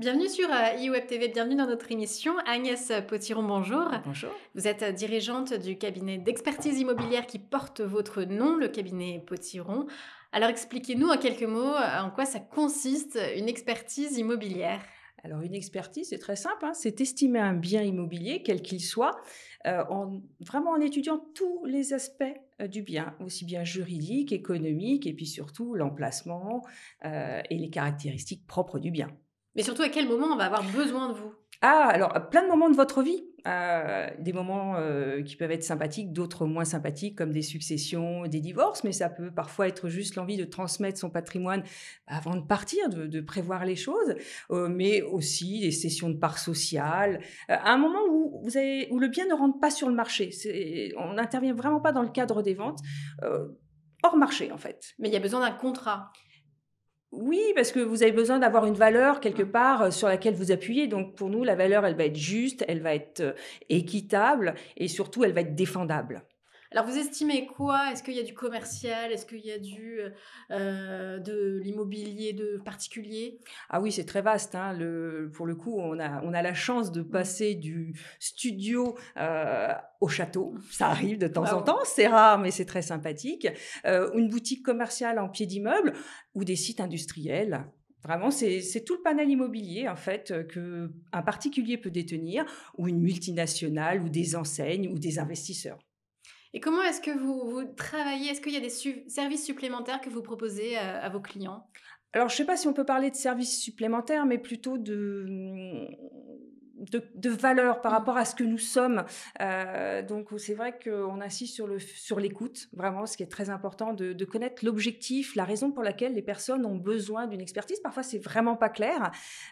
Bienvenue sur iWeb TV, bienvenue dans notre émission. Agnès Potiron, bonjour. Bonjour. Vous êtes dirigeante du cabinet d'expertise immobilière qui porte votre nom, le cabinet Potiron. Alors expliquez-nous en quelques mots en quoi ça consiste une expertise immobilière. Alors une expertise, c'est très simple, hein, c'est estimer un bien immobilier, quel qu'il soit, vraiment en étudiant tous les aspects du bien, aussi bien juridiques, économiques et puis surtout l'emplacement et les caractéristiques propres du bien. Mais surtout à quel moment on va avoir besoin de vous. Ah, alors, plein de moments de votre vie, des moments, qui peuvent être sympathiques, d'autres moins sympathiques, comme des successions, des divorces, mais ça peut parfois être juste l'envie de transmettre son patrimoine avant de partir, de prévoir les choses, mais aussi des cessions de parts sociales, un moment où le bien ne rentre pas sur le marché. On n'intervient vraiment pas dans le cadre des ventes, hors marché, en fait. Mais il y a besoin d'un contrat. Oui, parce que vous avez besoin d'avoir une valeur quelque Mm. part, sur laquelle vous appuyez. Donc pour nous, la valeur, elle va être juste, elle va être, équitable et surtout, elle va être défendable. Alors vous estimez quoi? Est-ce qu'il y a du commercial? Est-ce qu'il y a de l'immobilier de particulier? Ah oui, c'est très vaste, hein. Pour le coup, on a la chance de Mm. passer du studio, au château. Ça arrive de temps en Waouh. temps, c'est rare, mais c'est très sympathique. Une boutique commerciale en pied d'immeuble ou des sites industriels. Vraiment, c'est tout le panel immobilier, en fait, qu'un particulier peut détenir ou une multinationale ou des enseignes ou des investisseurs. Et comment est-ce que vous travaillez? Est-ce qu'il y a des services supplémentaires que vous proposez à vos clients? Alors, je ne sais pas si on peut parler de services supplémentaires, mais plutôt de valeur par Mmh. rapport à ce que nous sommes. Donc, c'est vrai qu'on insiste sur l'écoute, vraiment, ce qui est très important, de connaître l'objectif, la raison pour laquelle les personnes ont besoin d'une expertise. Parfois, c'est vraiment pas clair.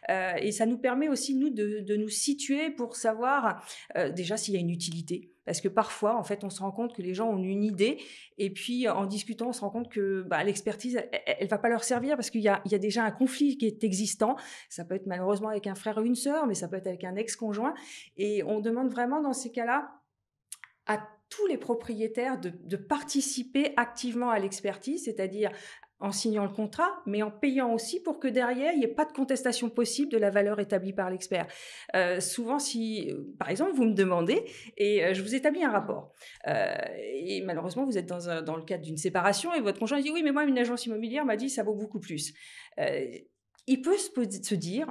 Et ça nous permet aussi, nous, de nous situer pour savoir déjà s'il y a une utilité. Parce que parfois, en fait, on se rend compte que les gens ont une idée et puis en discutant, on se rend compte que l'expertise, elle va pas leur servir parce qu'il y a déjà un conflit qui est existant. Ça peut être malheureusement avec un frère ou une sœur, mais ça peut être avec un ex-conjoint. Et on demande vraiment dans ces cas-là à tous les propriétaires de participer activement à l'expertise, c'est-à-dire en signant le contrat, mais en payant aussi pour que derrière, il n'y ait pas de contestation possible de la valeur établie par l'expert. Souvent, si, par exemple, vous me demandez et je vous établis un rapport, et malheureusement, vous êtes dans le cadre d'une séparation et votre conjoint dit: «Oui, mais moi, une agence immobilière m'a dit ça vaut beaucoup plus». Heu, il peut se dire: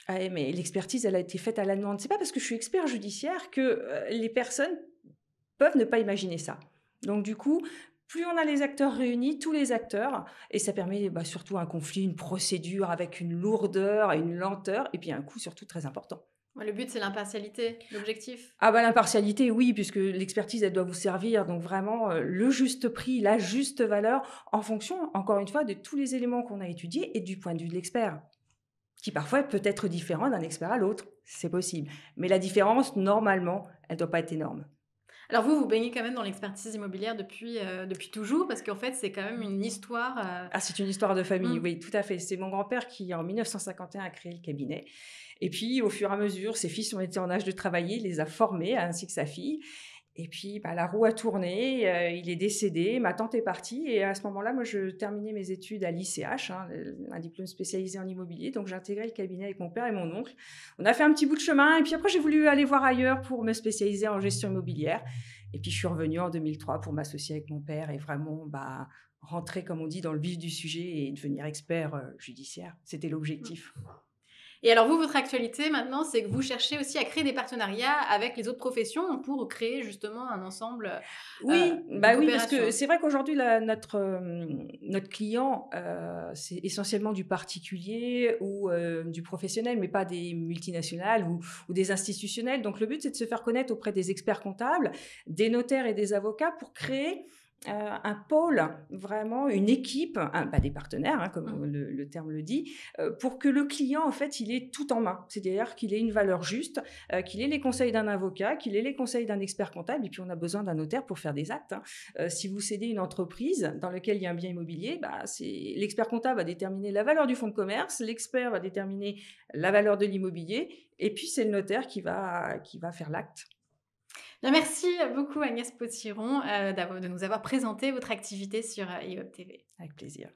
«Ah ouais, mais l'expertise, elle a été faite à la demande». C'est pas parce que je suis expert judiciaire que, les personnes peuvent ne pas imaginer ça. Donc du coup, plus on a les acteurs réunis, tous les acteurs, et ça permet surtout un conflit, une procédure avec une lourdeur et une lenteur, et puis un coût surtout très important. Ouais, le but, c'est l'impartialité, l'objectif. Ah bah l'impartialité, oui, puisque l'expertise, elle doit vous servir, donc vraiment le juste prix, la juste valeur, en fonction, encore une fois, de tous les éléments qu'on a étudiés et du point de vue de l'expert, qui parfois peut être différent d'un expert à l'autre, c'est possible. Mais la différence, normalement, elle ne doit pas être énorme. Alors vous, vous baignez quand même dans l'expertise immobilière depuis toujours parce qu'en fait, c'est quand même une histoire, Ah, c'est une histoire de famille, mmh. oui, tout à fait. C'est mon grand-père qui, en 1951, a créé le cabinet. Et puis, au fur et à mesure, ses fils ont été en âge de travailler, il les a formés, ainsi que sa fille. Et puis, la roue a tourné, il est décédé, ma tante est partie. Et à ce moment-là, moi, je terminais mes études à l'ICH, hein, un diplôme spécialisé en immobilier. Donc, j'ai intégré le cabinet avec mon père et mon oncle. On a fait un petit bout de chemin. Et puis après, j'ai voulu aller voir ailleurs pour me spécialiser en gestion immobilière. Et puis, je suis revenue en 2003 pour m'associer avec mon père et vraiment, rentrer, comme on dit, dans le vif du sujet et devenir expert judiciaire. C'était l'objectif. Et alors vous, votre actualité maintenant, c'est que vous cherchez aussi à créer des partenariats avec les autres professions pour créer justement un ensemble, Oui, de oui, parce que coopération. c'est vrai qu'aujourd'hui, notre client, c'est essentiellement du particulier ou du professionnel, mais pas des multinationales ou des institutionnels. Donc, le but, c'est de se faire connaître auprès des experts comptables, des notaires et des avocats pour créer un pôle, vraiment une équipe, des partenaires, hein, comme Mmh. le terme le dit, pour que le client, en fait, il ait tout en main. C'est-à-dire qu'il ait une valeur juste, qu'il ait les conseils d'un avocat, qu'il ait les conseils d'un expert comptable, et puis on a besoin d'un notaire pour faire des actes, hein. Si vous cédez une entreprise dans laquelle il y a un bien immobilier, l'expert comptable va déterminer la valeur du fonds de commerce, l'expert va déterminer la valeur de l'immobilier, et puis c'est le notaire qui va faire l'acte. Bien, merci beaucoup Agnès Potiron, de nous avoir présenté votre activité sur, iWeb TV. Avec plaisir.